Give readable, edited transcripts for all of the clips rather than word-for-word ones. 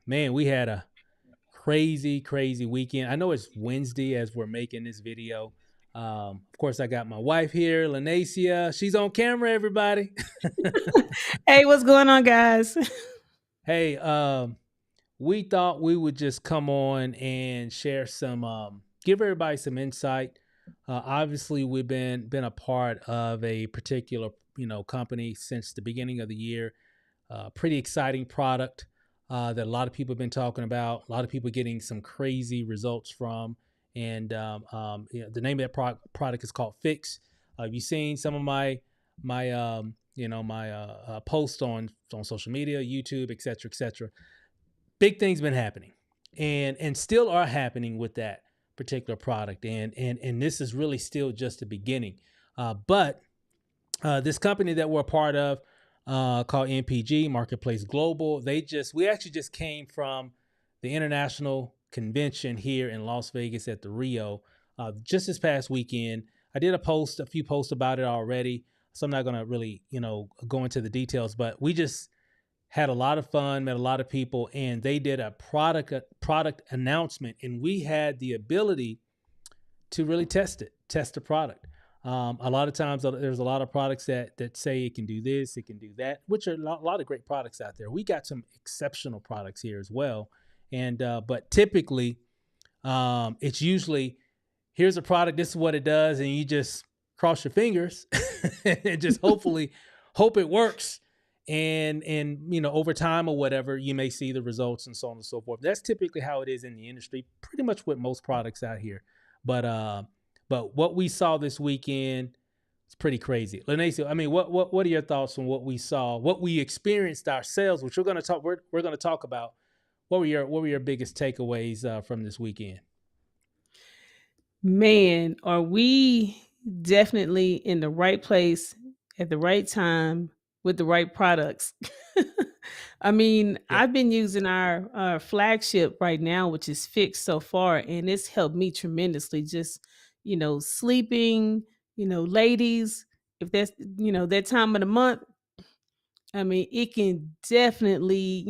Man, we had a crazy, crazy weekend. I know it's Wednesday as we're making this video. Of course, I got my wife here, Lanacia. She's on camera, everybody. Hey, what's going on, guys? Hey, we thought we would just come on and share some, give everybody some insight. Obviously, we've been a part of a particular company since the beginning of the year. Pretty exciting product that a lot of people have been talking about. A lot of people getting some crazy results from. And the name of that product is called Fix. Have you seen some of my posts on social media, YouTube, et cetera, et cetera? Big things been happening, and still are happening with that particular product. And this is really still just the beginning. But this company that we're a part of called MPG Marketplace Global. We actually just came from the international convention here in Las Vegas at the Rio just this past weekend. I did a few posts about it already, so I'm not going to really go into the details. But we just had a lot of fun, met a lot of people, and they did a product announcement, and we had the ability to really test the product. A lot of times there's a lot of products that say it can do this, it can do that, which are a lot of great products out there. We got some exceptional products here as well. And but typically it's usually, here's a product, this is what it does, and you just cross your fingers and just hopefully hope it works. And over time or whatever, you may see the results and so on and so forth. That's typically how it is in the industry, pretty much with most products out here. But what we saw this weekend is pretty crazy. Lanacia, I mean, what are your thoughts on what we saw, what we experienced ourselves, which we're going to talk about. What were your biggest takeaways from this weekend? Man, are we definitely in the right place at the right time with the right products? I mean, Yep. I've been using our flagship right now, which is Fixed so far, and it's helped me tremendously. Just sleeping, ladies, if that's that time of the month, I mean, it can definitely,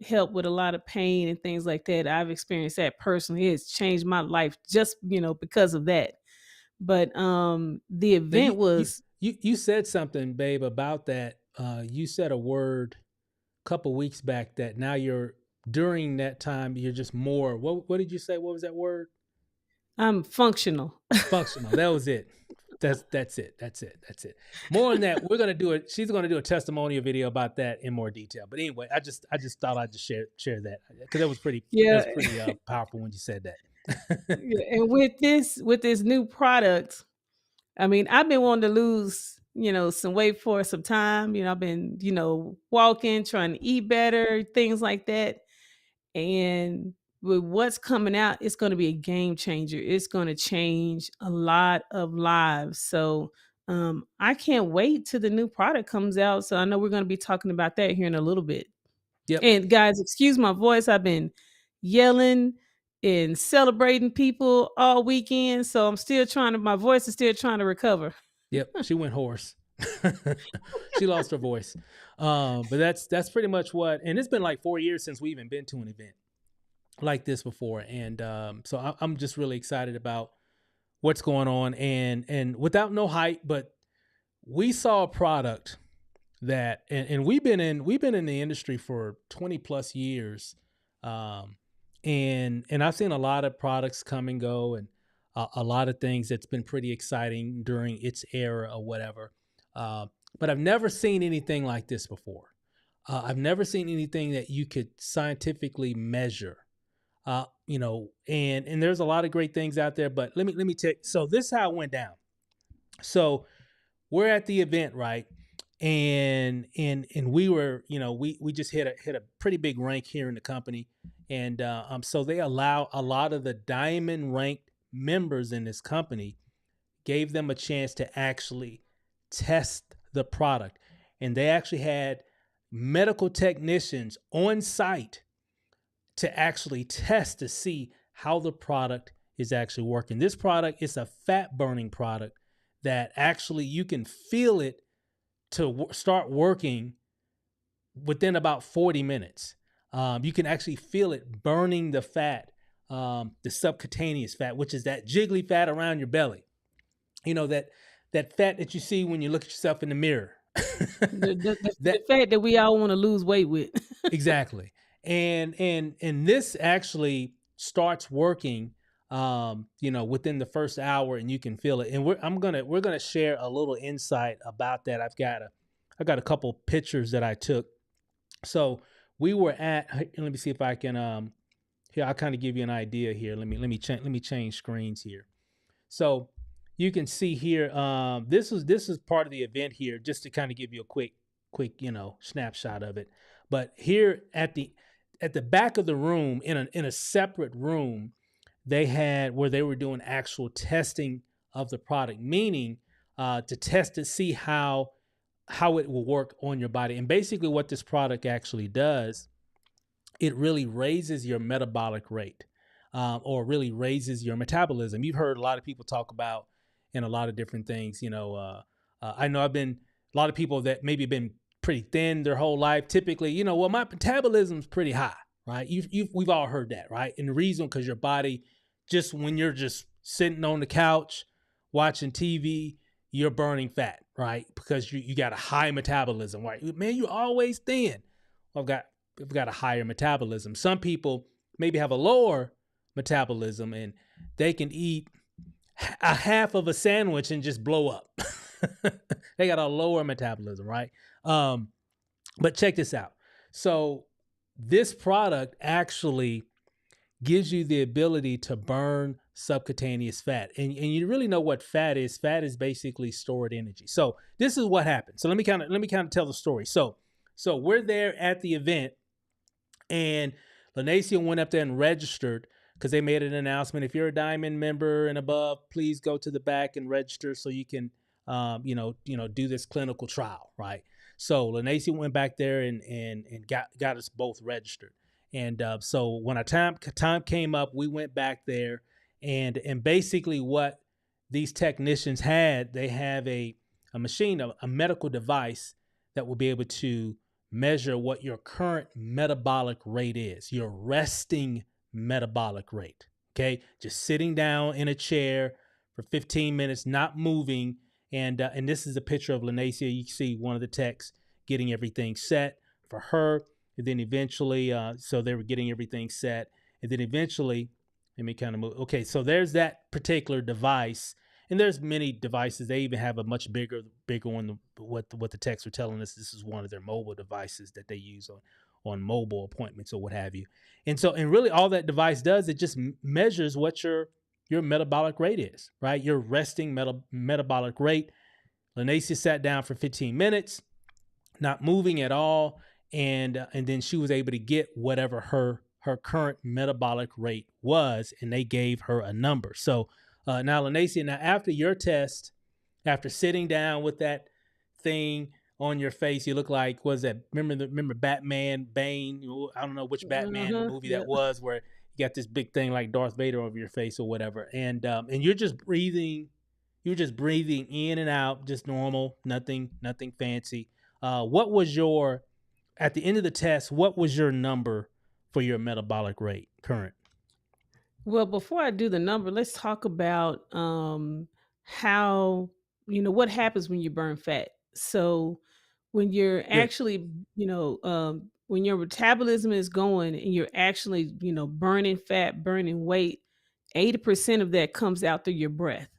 help with a lot of pain and things like that. I've experienced that personally. It's changed my life just, because of that. But the Now event was you said something, babe, about that. You said a word a couple weeks back that now you're during that time you're just more. What did you say? What was that word? functional. Functional. That was it. That's it. That's it. More on that. We're gonna do it. She's gonna do a testimonial video about that in more detail. But anyway, I just thought I'd just share that because that Yeah, was pretty powerful when you said that. yeah. And with this new product, I mean, I've been wanting to lose, some weight for some time. I've been, walking, trying to eat better, things like that. And with what's coming out, it's going to be a game changer. It's going to change a lot of lives. So I can't wait till the new product comes out. So I know we're going to be talking about that here in a little bit. Yep. And guys, excuse my voice. I've been yelling and celebrating people all weekend. So my voice is still trying to recover. Yep. She went hoarse. She lost her voice. But that's pretty much what. And it's been like 4 years since we even been to an event like this before. And so I'm just really excited about what's going on. And without no hype, but we saw a product that, and we've been in the industry for 20 plus years. Um, and I've seen a lot of products come and go, and a lot of things that's been pretty exciting during its era or whatever. Uh, but I've never seen anything like this before. I've never seen anything that you could scientifically measure. And there's a lot of great things out there. But let me tell you. So this is how it went down. So we're at the event, right? And we were, we just hit a pretty big rank here in the company. And so they allow a lot of the diamond ranked members in this company, gave them a chance to actually test the product. And they actually had medical technicians on site to actually test to see how the product is actually working. This product is a fat burning product that actually you can feel it to start working within about 40 minutes. You can actually feel it burning the fat, the subcutaneous fat, which is that jiggly fat around your belly. You know that fat that you see when you look at yourself in the mirror. The That fact that we all wanna lose weight with. exactly. And this actually starts working, within the first hour, and you can feel it. And we're gonna share a little insight about that. I got a couple pictures that I took. So we were at. Let me see if I can. Here, I'll kind of give you an idea here. Let me change screens here. So you can see here. This is part of the event here, just to kind of give you a quick snapshot of it. But here at the back of the room, in a separate room, they had where they were doing actual testing of the product, meaning to test to see how it will work on your body. And basically, what this product actually does, it really raises your metabolic rate, or really raises your metabolism. You've heard a lot of people talk about in a lot of different things. I know I've been a lot of people that maybe been pretty thin their whole life. Typically, well, my metabolism's pretty high, right? We've all heard that, right? And the reason, because your body, just when you're just sitting on the couch watching TV, you're burning fat, right? Because you got a high metabolism, right? Man, you're always thin. Well, I've got a higher metabolism. Some people maybe have a lower metabolism, and they can eat a half of a sandwich and just blow up. They got a lower metabolism, right? But check this out. So this product actually gives you the ability to burn subcutaneous fat. And you really know what fat is. Fat is basically stored energy. So this is what happened. So let me kind of tell the story. So we're there at the event, and Lanacia went up there and registered, because they made an announcement. If you're a diamond member and above, please go to the back and register so you can do this clinical trial, right? So Lanacia went back there and got us both registered. And so when our time came up, we went back there, and basically what these technicians had, they have a machine, a medical device that will be able to measure what your current metabolic rate is, your resting metabolic rate. Okay, just sitting down in a chair for 15 minutes, not moving. And this is a picture of Lanacia. You can see one of the techs getting everything set for her. And then eventually, so they were getting everything set. And then eventually, let me kind of move. Okay, so there's that particular device. And there's many devices. They even have a much bigger one. What the techs were telling us, this is one of their mobile devices that they use on mobile appointments or what have you. And really all that device does, it just measures what your metabolic rate is, right? Your resting metabolic rate. Lanacia sat down for 15 minutes, not moving at all. And then she was able to get whatever her current metabolic rate was, and they gave her a number. So now, Lanacia, after your test, after sitting down with that thing on your face, you look like, was that, remember Batman Bane? I don't know which Batman movie Yeah. that was, where you got this big thing like Darth Vader over your face or whatever, and you're just breathing in and out, just normal, nothing fancy. What was your, at the end of the test, what was your number for your metabolic rate current? Well, before I do the number, let's talk about how, what happens when you burn fat. So when you're Good. actually, when your metabolism is going and you're actually, burning fat, burning weight, 80% of that comes out through your breath.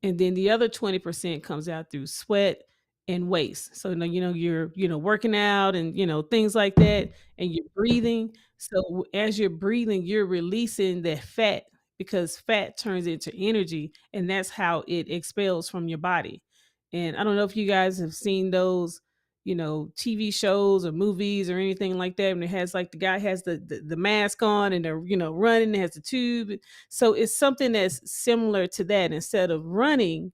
And then the other 20% comes out through sweat and waste. So now, you're, working out and, things like that, and you're breathing. So as you're breathing, you're releasing that fat, because fat turns into energy, and that's how it expels from your body. And I don't know if you guys have seen those, TV shows or movies or anything like that. And it has, like, the guy has the mask on, and they're, running, it has the tube. So it's something that's similar to that. Instead of running,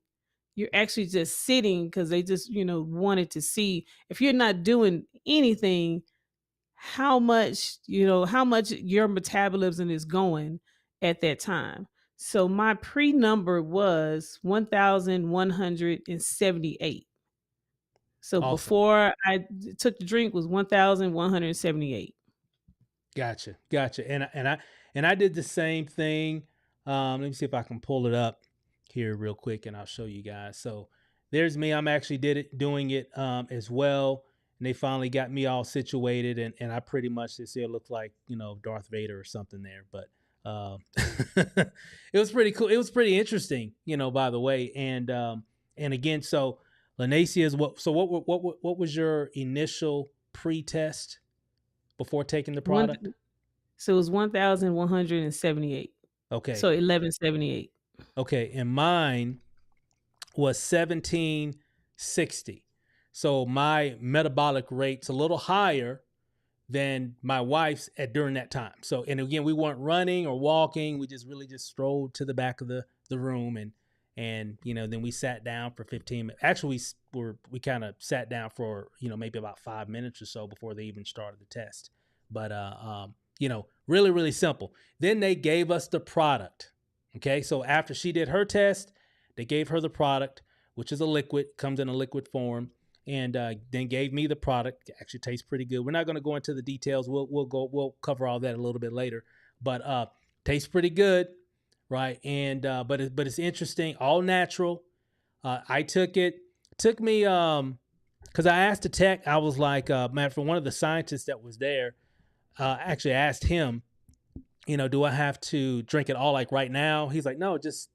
you're actually just sitting, because they just, wanted to see, if you're not doing anything, how much your metabolism is going at that time. So my pre-number was 1,178. So Awesome. before I took the drink was 1,178. Gotcha, gotcha. And I did the same thing. Let me see if I can pull it up here real quick, and I'll show you guys. So there's me. I'm actually doing it as well. And they finally got me all situated, and I pretty much this here looked like Darth Vader or something there. But it was pretty cool. It was pretty interesting, by the way. And again, so Lanacia is what? So what was your initial pre-test before taking the One product? so it was 1,178. Okay. So 1178. Okay. And mine was 1760. So my metabolic rate's a little higher than my wife's at during that time. So, and again, we weren't running or walking. We just strolled to the back of the room, and then we sat down for 15 minutes. Actually, we kind of sat down for, maybe about 5 minutes or so before they even started the test. But, really, really simple. Then they gave us the product. Okay. So after she did her test, they gave her the product, which is a liquid, comes in a liquid form, and then gave me the product. It actually tastes pretty good. We're not going to go into the details. We'll cover all that a little bit later. But tastes pretty good, right? And but it's interesting, all natural. I took it. Took me because I asked the tech. I was like, man, for one of the scientists that was there, actually asked him, do I have to drink it all like right now? He's like, no, just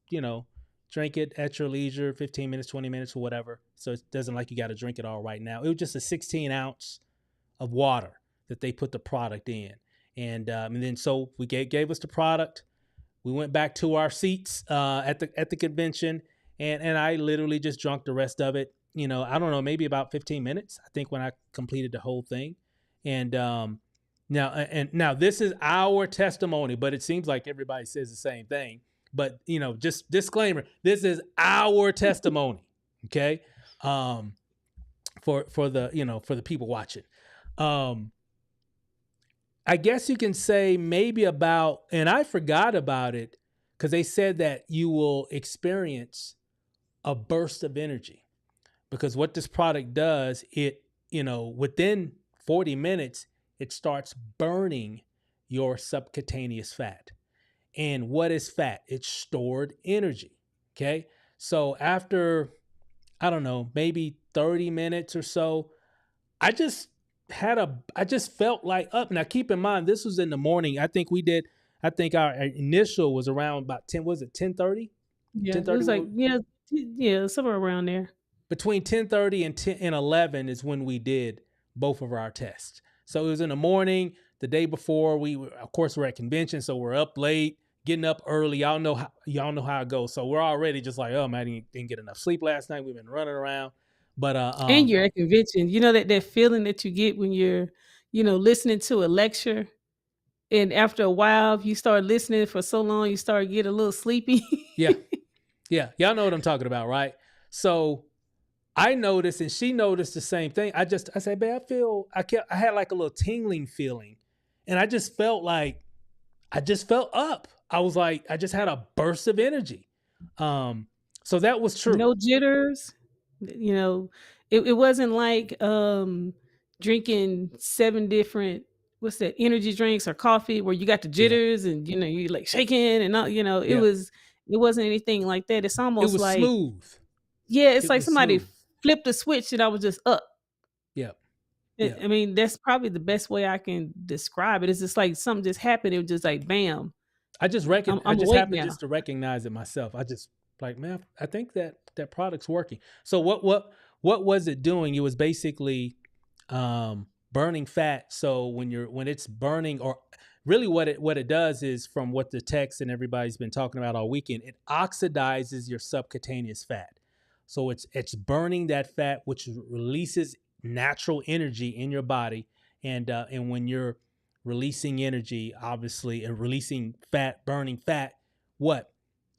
drink it at your leisure, 15 minutes, 20 minutes, or whatever. So it doesn't like you got to drink it all right now. It was just a 16 ounce of water that they put the product in. And then so we gave us the product. We went back to our seats at the convention, and I literally just drunk the rest of it. I don't know, maybe about 15 minutes, I think, when I completed the whole thing. And now this is our testimony, but it seems like everybody says the same thing. But just disclaimer: this is our testimony, okay? For the people watching, I guess you can say maybe about, and I forgot about it because they said that you will experience a burst of energy, because what this product does, it within 40 minutes it starts burning your subcutaneous fat. And what is fat? It's stored energy. Okay. So after, I don't know, maybe 30 minutes or so, I just I just felt like up. Now, keep in mind, this was in the morning. I think our initial was around about 10, was it 10:30? Yeah, it 10:30, was like, yeah, yeah, somewhere around there. between 10:30 and 10 and 11 is when we did both of our tests. So it was in the morning, the day before. Of course, we're at convention, so we're up late, getting up early. Y'all know how it goes. So we're already just like, oh man, I didn't get enough sleep last night. We've been running around, but And you're at convention. You know that feeling that you get when you're, listening to a lecture, and after a while, you start listening for so long, you start getting a little sleepy. yeah, yeah, y'all know what I'm talking about, right? So I noticed, and she noticed the same thing. I said, babe, I had like a little tingling feeling, and I just felt like I just felt up. I was like, I just had a burst of energy. So that was true. No jitters. It wasn't like drinking 7 different, what's that, energy drinks or coffee where you got the Yeah, jitters and you like shaking and all, yeah. it wasn't anything like that. It's It almost was like, smooth. yeah, it's It like was somebody smooth. flipped a switch and I was just up. Yeah, I yeah. I mean, that's probably the best way I can describe it. It's just like something just happened. It was just like bam. I I'm just awake happened now. just to recognize it myself. I just like, man, I think that product's working. So what was it doing? It was basically burning fat. So when it's burning, or really what it does is, from what the text and everybody's been talking about all weekend, it oxidizes your subcutaneous fat. So it's burning that fat, which releases natural energy in your body. And when you're releasing energy, obviously, and releasing fat, burning fat, what?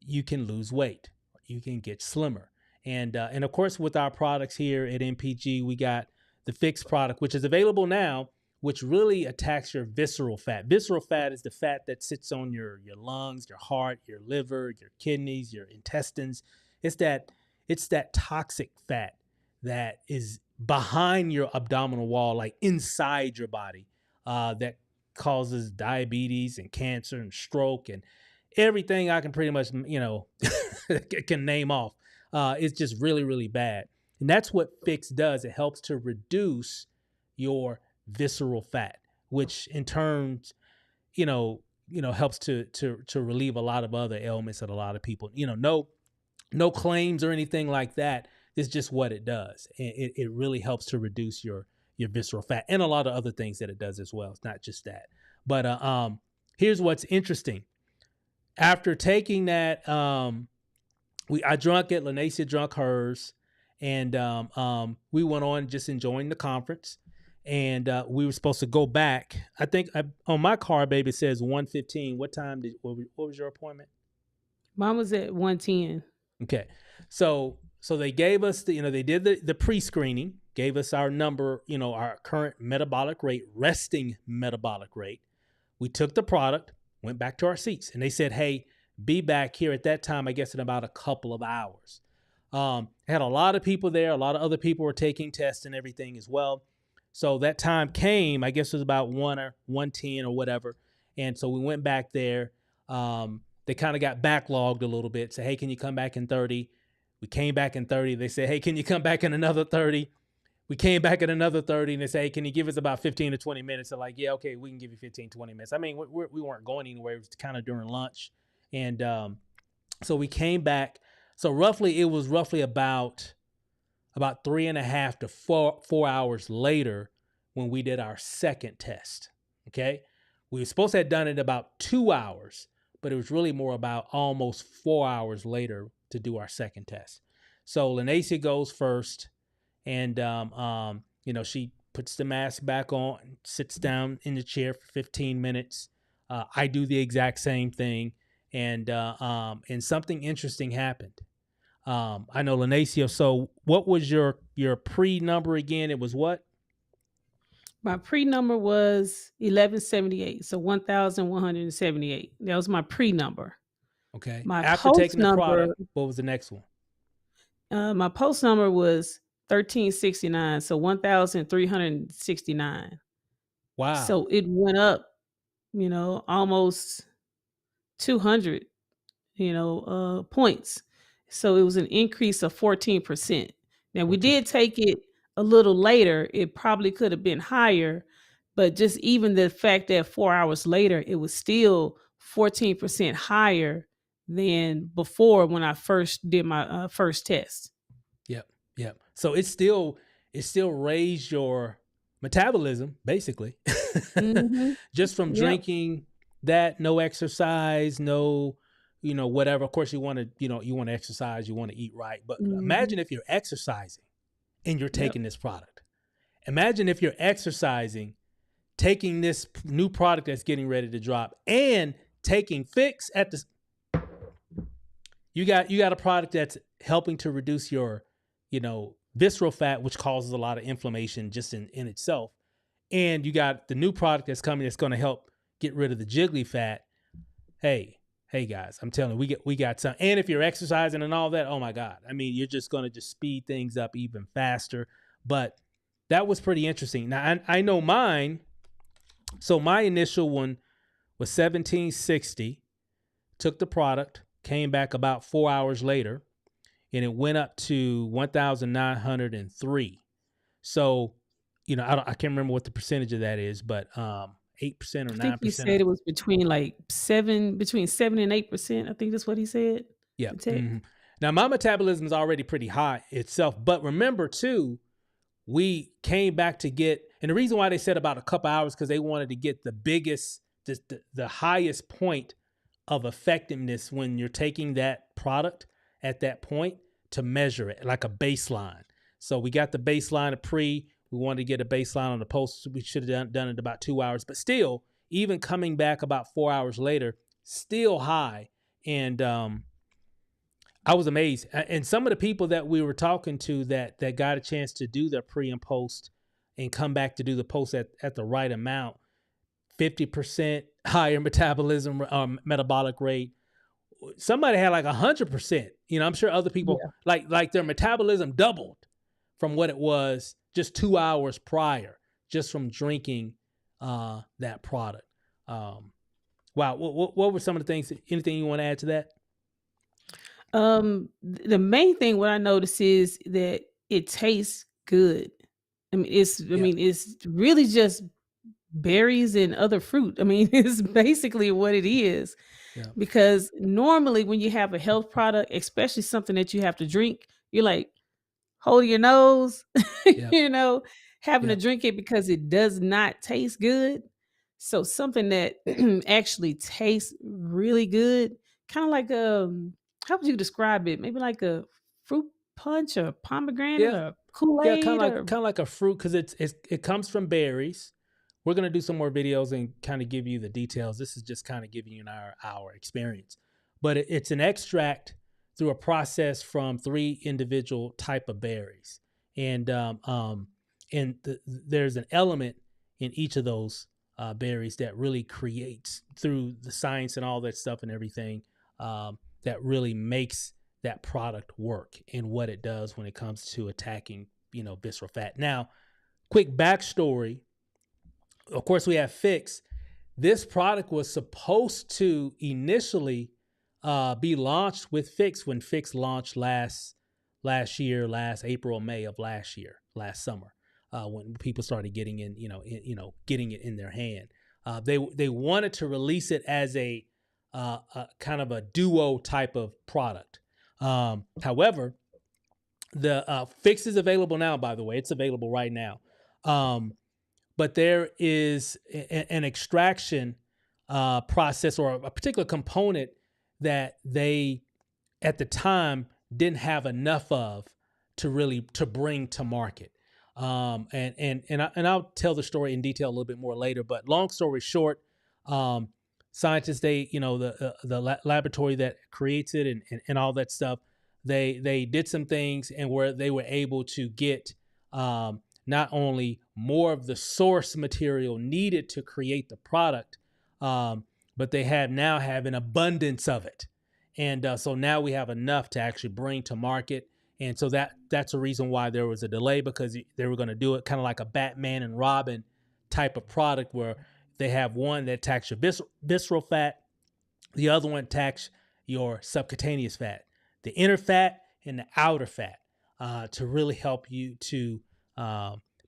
You can lose weight, you can get slimmer. And of course, with our products here at MPG, we got the Fix product, which is available now, which really attacks your visceral fat. Visceral fat is the fat that sits on your lungs, your heart, your liver, your kidneys, your intestines. It's that it's that toxic fat that is behind your abdominal wall, like inside your body, that causes diabetes and cancer and stroke and everything I can pretty much, can name off. It's just really, really bad. And that's what Fix does. It helps to reduce your visceral fat, which in turn, helps to relieve a lot of other ailments that a lot of people, no claims or anything like that. It's just what it does. It really helps to reduce your visceral fat and a lot of other things that it does as well. It's not just that. But here's what's interesting. After taking that, I drunk it. Lanacia drunk hers, and we went on just enjoying the conference. And we were supposed to go back. I think on my car, baby, it says 1:15. What time what was your appointment? Mine was at 110. Okay. So they gave us they did the pre-screening, gave us our number, our current metabolic rate, resting metabolic rate. We took the product, went back to our seats, and they said, hey, be back here at that time, I guess in about a couple of hours. Had a lot of people there. A lot of other people were taking tests and everything as well. So that time came, I guess it was about 1 or 1:10 or whatever. And so we went back there. They kind of got backlogged a little bit. Say, hey, can you come back in 30? We came back in 30. They said, hey, can you come back in another 30? We came back in another 30, and they say, hey, can you give us about 15 to 20 minutes? They're like, yeah, okay, we can give you 15, 20 minutes. I mean, we weren't going anywhere. It was kind of during lunch. And so we came back. So it was roughly about 3.5 to 4 hours later when we did our second test. Okay. We were supposed to have done it about 2 hours, but it was really more about almost 4 hours later to do our second test. So Lanacia goes first, and she puts the mask back on, sits down in the chair for 15 minutes. I do the exact same thing, and something interesting happened. I know Lanacia. So what was your pre number again? It was what? My pre number was 1178, so 1,178. That was my pre number. Okay. My After post taking the number, product, what was the next one? my post number was 1369, so 1,369. Wow. So it went up, almost 200, points. So it was an increase of 14%. Now we 14. did take it a little later. It probably could have been higher, but just even the fact that 4 hours later, it was still 14% higher than before when I first did my first test. Yep. Yep. So it still raised your metabolism, basically. Mhm. Just from Yep. drinking that, no exercise, no, whatever. Of course, you want to exercise, you want to eat right. But Mhm. imagine if you're exercising and you're Yep. taking this product. Imagine if you're exercising, taking this new product that's getting ready to drop, and taking Fix at the. You got a product that's helping to reduce your, visceral fat, which causes a lot of inflammation just in itself. And you got the new product that's coming that's going to help get rid of the jiggly fat. Hey guys, I'm telling you, we got some. And if you're exercising and all that, oh my God. I mean, you're just going to just speed things up even faster. But that was pretty interesting. Now I know mine. So my initial one was 1760, took the product, came back about 4 hours later, and it went up to 1,903. So, I can't remember what the percentage of that is, but 8% or I think he 9%. said it was between 7 and 8%. I think that's what he said. Yeah. The text. Mm-hmm. Now my metabolism is already pretty high itself, but remember too, we came back to get, and the reason why they said about a couple hours, because they wanted to get the biggest, the highest point of effectiveness when you're taking that product at that point to measure it like a baseline. So we got the baseline of pre, we wanted to get a baseline on the post. We should have done it about 2 hours, but still, even coming back about 4 hours later, still high. And I was amazed. And some of the people that we were talking to that got a chance to do their pre and post and come back to do the post at the right amount, 50% higher metabolism, metabolic rate. Somebody had like 100%. I'm sure other people like their metabolism doubled from what it was just 2 hours prior, just from drinking that product. Um, wow. What were some of the things? Anything you want to add to that? The main thing what I notice is that it tastes good. I Yeah. mean, it's really just berries and other fruit. I mean, it's basically what it is. Yeah. Because normally when you have a health product, especially something that you have to drink, you're like holding your nose, Yeah. you know, having to Yeah. drink it because it does not taste good. So something that actually tastes really good, kind of like how would you describe it? Maybe like a fruit punch or pomegranate Yeah. or Yeah, Kool-Aid or kind of like a fruit because it comes from berries. We're gonna do some more videos and kind of give you the details. This is just kind of giving you our experience, but it's an extract through a process from three individual type of berries, and there's an element in each of those berries that really creates through the science and all that stuff and everything that really makes that product work and what it does when it comes to attacking visceral fat. Now, quick backstory. Of course, we have Fix. This product was supposed to initially be launched with Fix when Fix launched last year, last April, May of last year, last summer, when people started getting getting it in their hand. They wanted to release it as a kind of a duo type of product. However, the Fix is available now. By the way, it's available right now. Um, but there is an extraction process or a particular component that they at the time didn't have enough of to bring to market. I'll tell the story in detail a little bit more later. But long story short, um, scientists the laboratory that creates it and all that stuff, they did some things and where they were able to get not only more of the source material needed to create the product, but they now have an abundance of it. And so now we have enough to actually bring to market. And so that's a reason why there was a delay, because they were going to do it kind of like a Batman and Robin type of product where they have one that attacks your visceral fat, the other one attacks your subcutaneous fat, the inner fat and the outer fat, to really help you to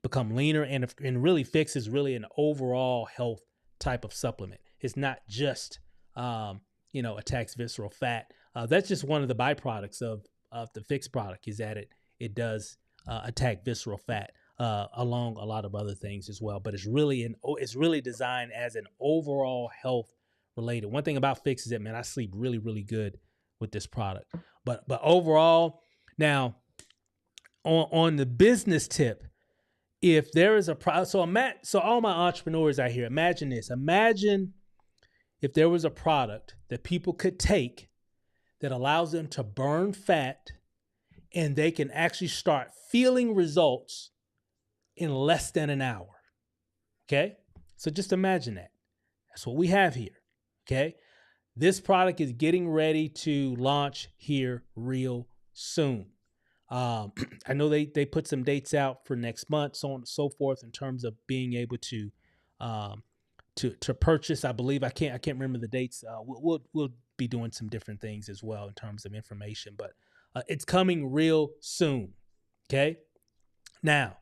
become leaner. And really Fix is really an overall health type of supplement. It's not just attacks visceral fat. That's just one of the byproducts of the Fix product, is that it does attack visceral fat, along a lot of other things as well. But it's really designed as an overall health related. One thing about Fix is that, man, I sleep really, really good with this product. But overall, now on the business tip, if there is a product, so all my entrepreneurs out here, imagine this. Imagine if there was a product that people could take that allows them to burn fat and they can actually start feeling results in less than an hour. Okay? So just imagine that. That's what we have here. Okay? This product is getting ready to launch here real soon. I know they put some dates out for next month, so on and so forth, in terms of being able to purchase. I believe I can't remember the dates. We'll be doing some different things as well in terms of information, but it's coming real soon. Okay. Now,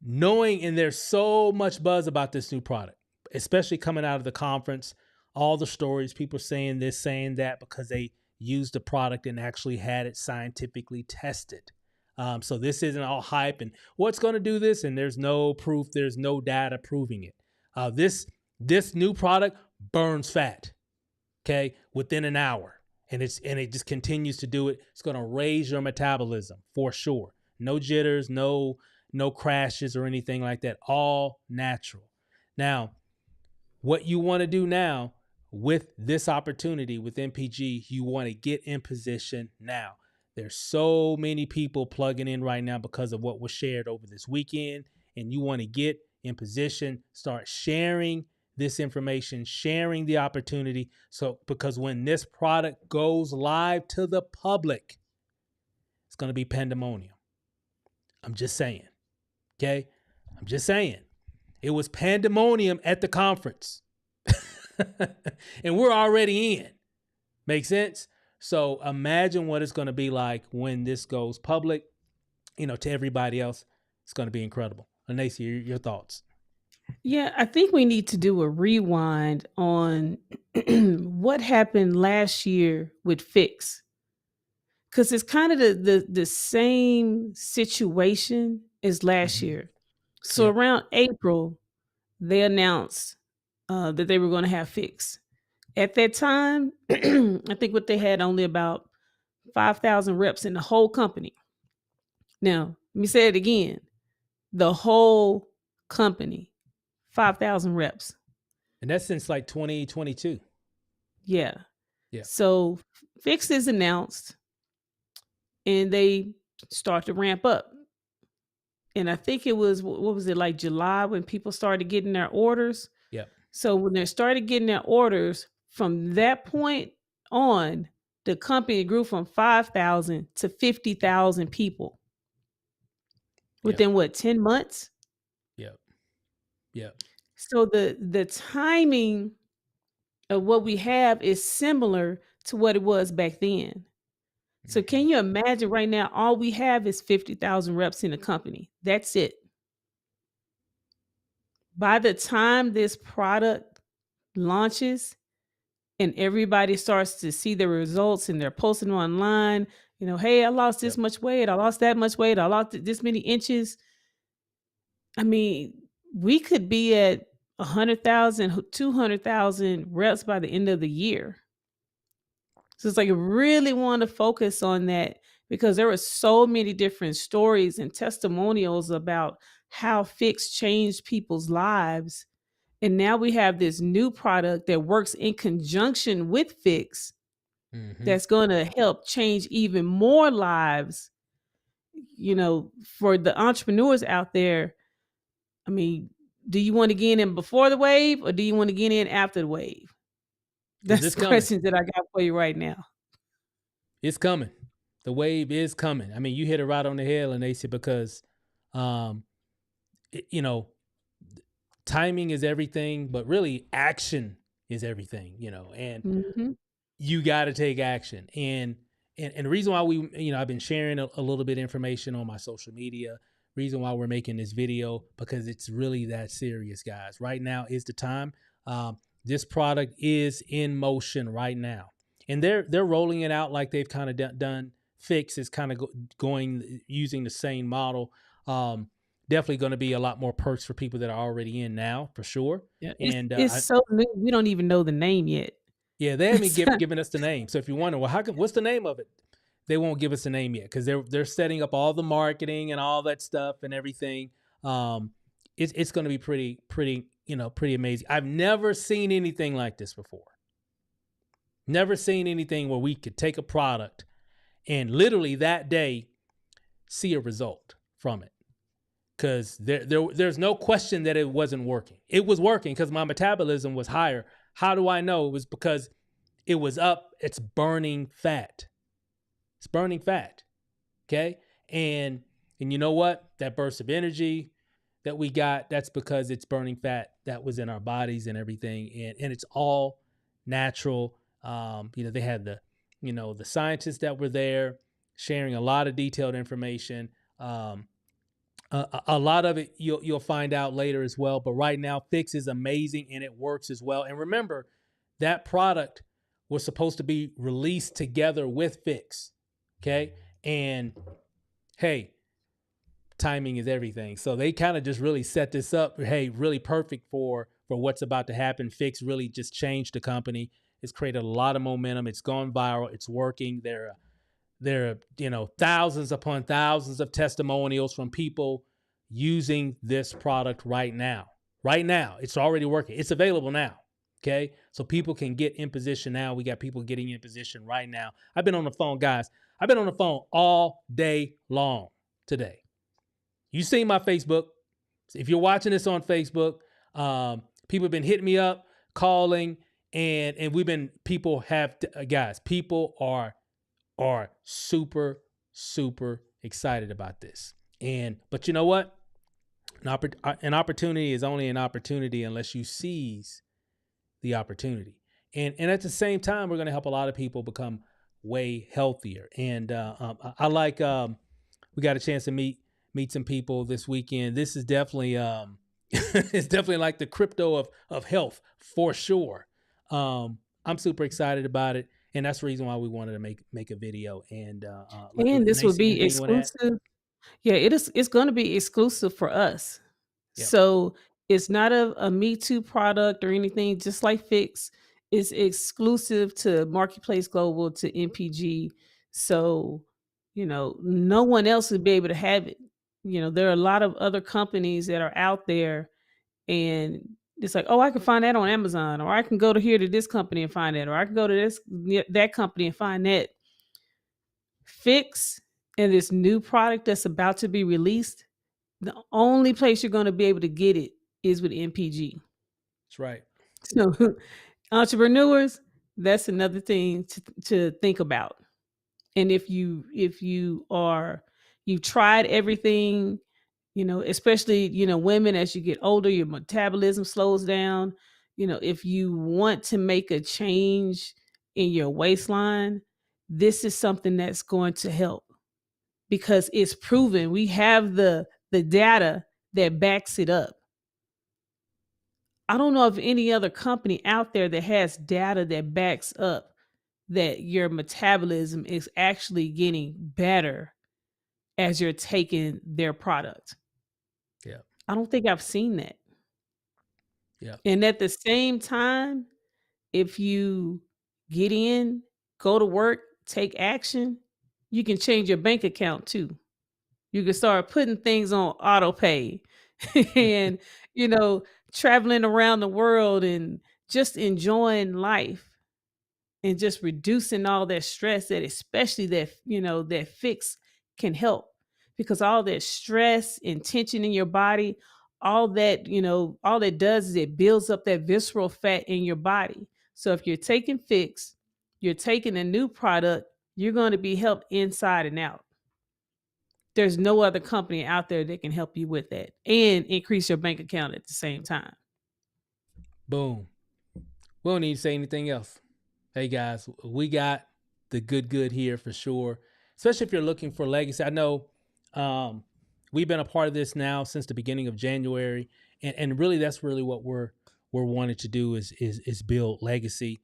knowing, and there's so much buzz about this new product, especially coming out of the conference, all the stories, people saying this, saying that, because they used the product and actually had it scientifically tested. So this isn't all hype and what's going to do this, and there's no proof, there's no data proving it. This new product burns fat, okay, within an hour, and it just continues to do it. It's going to raise your metabolism for sure. No jitters, no crashes or anything like that. All natural. Now, what you want to do now with this opportunity with MPG, you want to get in position now. There's so many people plugging in right now because of what was shared over this weekend, and you want to get in position, start sharing this information, sharing the opportunity. So, because when this product goes live to the public, it's going to be pandemonium. I'm just saying. Okay? I'm just saying. It was pandemonium at the conference. And we're already in. Make sense? So imagine what it's going to be like when this goes public, to everybody else. It's going to be incredible. Anacia, your thoughts? Yeah, I think we need to do a rewind on what happened last year with Fix, because it's kind of the same situation as last Mm-hmm. year. So Yep. around April, they announced that they were going to have Fix. At that time, I think what they had only about 5,000 reps in the whole company. Now, let me say it again: the whole company, 5,000 reps. And that's since like 2022. Yeah. Yeah. So Fix is announced and they start to ramp up. And I think it was, what was it, like July when people started getting their orders? Yep. So when they started getting their orders, from that point on, the company grew from 5,000 to 50,000 people Yep. within what, 10 months? Yep. Yep. So the timing of what we have is similar to what it was back then. So Mm-hmm. can you imagine right now, all we have is 50,000 reps in the company. That's it. By the time this product launches and everybody starts to see the results and they're posting online, hey, I lost this Yep. much weight, I lost that much weight, I lost this many inches. I mean, we could be at 100,000, 200,000 reps by the end of the year. So it's like I really want to focus on that because there were so many different stories and testimonials about how Fix changed people's lives. And now we have this new product that works in conjunction with Fix Mm-hmm. that's going to help change even more lives, for the entrepreneurs out there. I mean, do you want to get in before the wave or do you want to get in after the wave? Because That's it's the coming. questions that I got for you right now. It's coming. The wave is coming. I mean, you hit it right on the head, Lanacia, because, um, it, you know, timing is everything, but really action is everything, and Hmm. you got to take action. And the reason why I've been sharing a little bit of information on my social media, reason why we're making this video, because it's really that serious, guys. Right now is the time. This product is in motion right now, and they're rolling it out like they've kind of done. Fix is kind of going using the same model. Definitely going to be a lot more perks for people that are already in now, for sure. Yeah, And it's so new. We don't even know the name yet. yeah, they haven't given us the name. So if you wonder, well, what's the name of it? They won't give us the name yet because they're setting up all the marketing and all that stuff and everything. Um, it's going to be pretty amazing. I've never seen anything like this before. Never seen anything where we could take a product and literally that day see a result from it. Because there's no question that it wasn't working. It was working because my metabolism was higher. How do I know? It was because it was up. It's burning fat. It's burning fat. Okay. And you know what? That burst of energy that we got, that's because it's burning fat that was in our bodies and everything. And it's all natural. They had the scientists that were there sharing a lot of detailed information. A lot of it you'll find out later as well. But right now, Fix is amazing and it works as well. And remember, that product was supposed to be released together with Fix. Okay. And hey, timing is everything. So they kind of just really set this up. Hey, really perfect for what's about to happen. Fix really just changed the company. It's created a lot of momentum. It's gone viral. It's working. There are thousands upon thousands of testimonials from people using this product right now. Right now, it's already working. It's available now. Okay, so people can get in position now. We got people getting in position right now. I've been on the phone, guys. I've been on the phone all day long today. You see my Facebook. If you're watching this on Facebook, people have been hitting me up, calling, and people are super, super excited about this. But you know what? An opportunity is only an opportunity unless you seize the opportunity. And at the same time, we're going to help a lot of people become way healthier. And I like we got a chance to meet some people this weekend. This is definitely it's definitely like the crypto of health for sure. I'm super excited about it, and that's the reason why we wanted to make a video. And And this would Macy, be anything you want to add? exclusive. Yeah, it's gonna be exclusive for us. Yep, So, it's not a Me Too product or anything, just like Fix. It's exclusive to Marketplace Global, to MPG. So, no one else would be able to have it. There are a lot of other companies that are out there, and it's like, "Oh, I can find that on Amazon," or, "I can go to here to this company and find that," or, "I can go to that company and find that." Fix and this new product that's about to be released, the only place you're gonna be able to get it is with MPG. that's right. So, entrepreneurs, that's another thing to think about. And if you've tried everything, especially, women, as you get older, your metabolism slows down. If you want to make a change in your waistline, this is something that's going to help because it's proven. We have the data that backs it up. I don't know of any other company out there that has data that backs up that your metabolism is actually getting better as you're taking their product. Yeah, I don't think I've seen that. yeah. And at the same time, if you get in, go to work, take action, you can change your bank account too. You can start putting things on auto pay and, you know, traveling around the world and just enjoying life and just reducing all that stress that especially that Fix can help, because all that stress and tension in your body, all that does is it builds up that visceral fat in your body. So if you're taking Fix, you're taking a new product, you're going to be helped inside and out. There's no other company out there that can help you with that and increase your bank account at the same time. Boom. We don't need to say anything else. Hey guys, we got the good here for sure. Especially if you're looking for legacy. I know we've been a part of this now since the beginning of January, and really that's really what we're wanting to do is build legacy.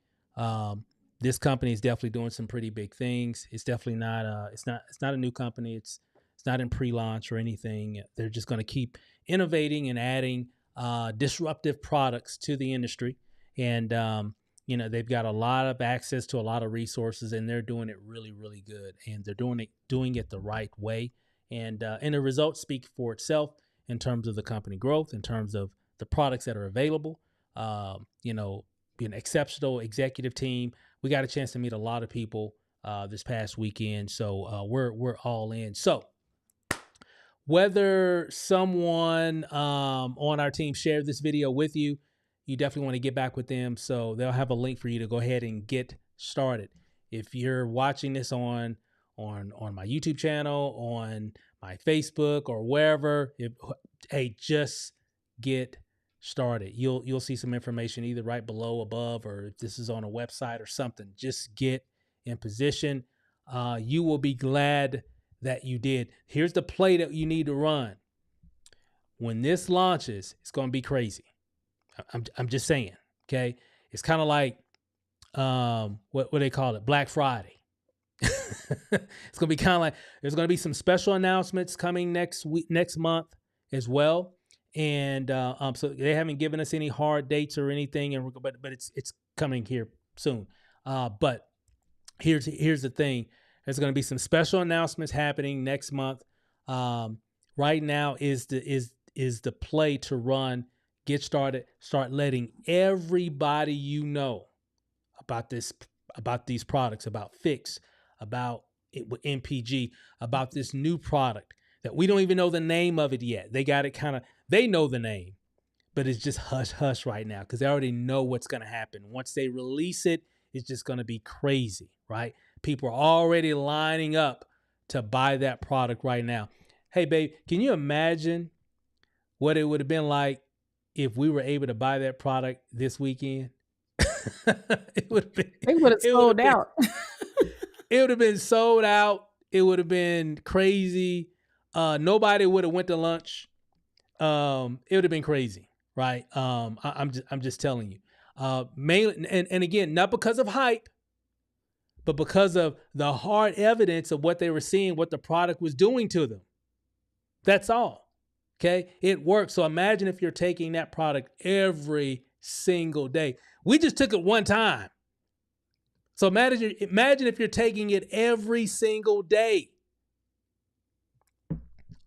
This company is definitely doing some pretty big things. It's definitely not it's not a new company. It's not in pre-launch or anything. They're just going to keep innovating and adding disruptive products to the industry, and they've got a lot of access to a lot of resources, and they're doing it really good, and they're doing it the right way, and the results speak for itself in terms of the company growth, in terms of the products that are available. Be an exceptional executive team. We got a chance to meet a lot of people this past weekend, so we're all in. So whether someone on our team shared this video with you, you definitely want to get back with them. So they'll have a link for you to go ahead and get started. If you're watching this on my YouTube channel, on my Facebook, or wherever, hey, just get started. You'll see some information either right below, above, or if this is on a website or something. Just get in position. You will be glad that you did. Here's the play that you need to run. When this launches, it's going to be crazy. I'm just saying, okay? It's kind of like what they call it, Black Friday. It's going to be kind of like, there's going to be some special announcements coming next month as well. And so they haven't given us any hard dates or anything, but it's coming here soon. But here's the thing. There's going to be some special announcements happening next month. Right now is the play to run, get started, start letting everybody about these products, about Fix, about it with MPG, about this new product that we don't even know the name of it yet. They got it they know the name, but it's just hush hush right now because they already know what's going to happen. Once they release it, it's just going to be crazy, right? People are already lining up to buy that product right now. Hey, babe, can you imagine what it would have been like if we were able to buy that product this weekend. it would have been They would have it would sold have been out. it would have been sold out. It would have been crazy. Nobody would have went to lunch. It would have been crazy, right? I'm just telling you. Mainly, and again, not because of hype, but because of the hard evidence of what they were seeing, what the product was doing to them. That's all. Okay, it works. So imagine if you're taking that product every single day. We just took it one time. So imagine if you're taking it every single day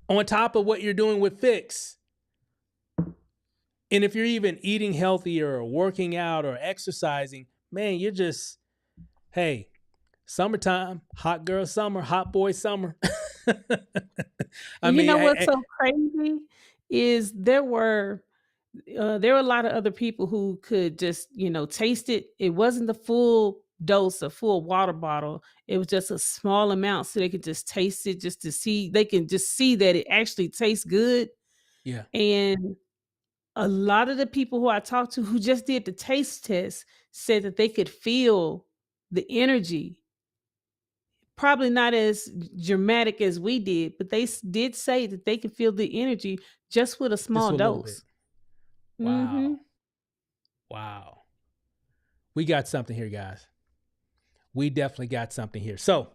on top of what you're doing with Fix. And if you're even eating healthier or working out or exercising, man, you're just, hey, summertime, hot girl summer, hot boy summer. I You mean, know what's so crazy is there were a lot of other people who could just, taste it. It wasn't the full dose, a full water bottle. It was just a small amount so they could just taste it just to see they can just see that it actually tastes good. yeah, And a lot of the people who I talked to who just did the taste test said that they could feel the energy. Probably not as dramatic as we did, but they did say that they could feel the energy just with a just small a little bit. dose. Wow. Mhm. Wow. We got something here, guys. We definitely got something here. So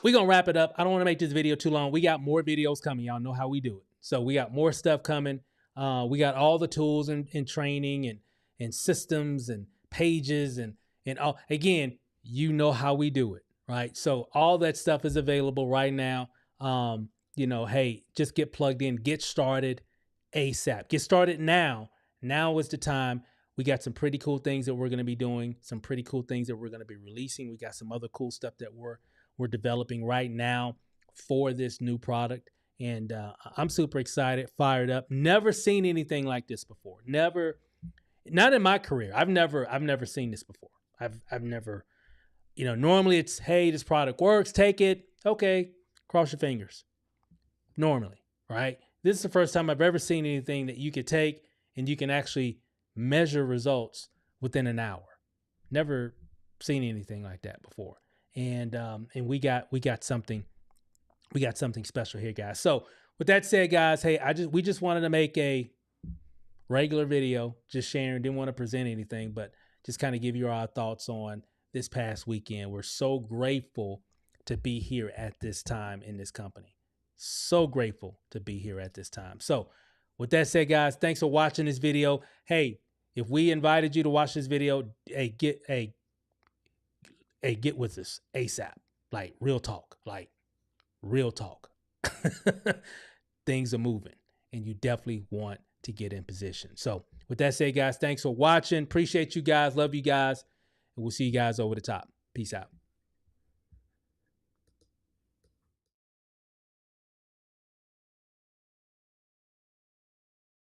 we're going to wrap it up. I don't want to make this video too long. We got more videos coming. Y'all know how we do it. So we got more stuff coming. We got all the tools and training and systems and pages and all. Again, you know how we do it, right? So all that stuff is available right now. Hey, just get plugged in, get started ASAP. Get started now. Now is the time. We got some pretty cool things that we're going to be doing, some pretty cool things that we're going to be releasing. We got some other cool stuff that we're developing right now for this new product. And I'm super excited, fired up. Never seen anything like this before. Never, not in my career. I've never seen this before. I've never, normally it's, hey, this product works, take it. Okay, cross your fingers. Normally, right? This is the first time I've ever seen anything that you could take and you can actually measure results within an hour. Never seen anything like that before. And we got something special here, guys. So with that said, guys, hey, we just wanted to make a regular video, just sharing, didn't want to present anything, but just kind of give you our thoughts on this past weekend. We're so grateful to be here at this time in this company. So grateful to be here at this time. So with that said, guys, thanks for watching this video. Hey, if we invited you to watch this video, get with us ASAP. Like real talk. Things are moving and you definitely want to get in position. So with that said, guys, thanks for watching. Appreciate you guys. Love you guys. And we'll see you guys over the top. Peace out.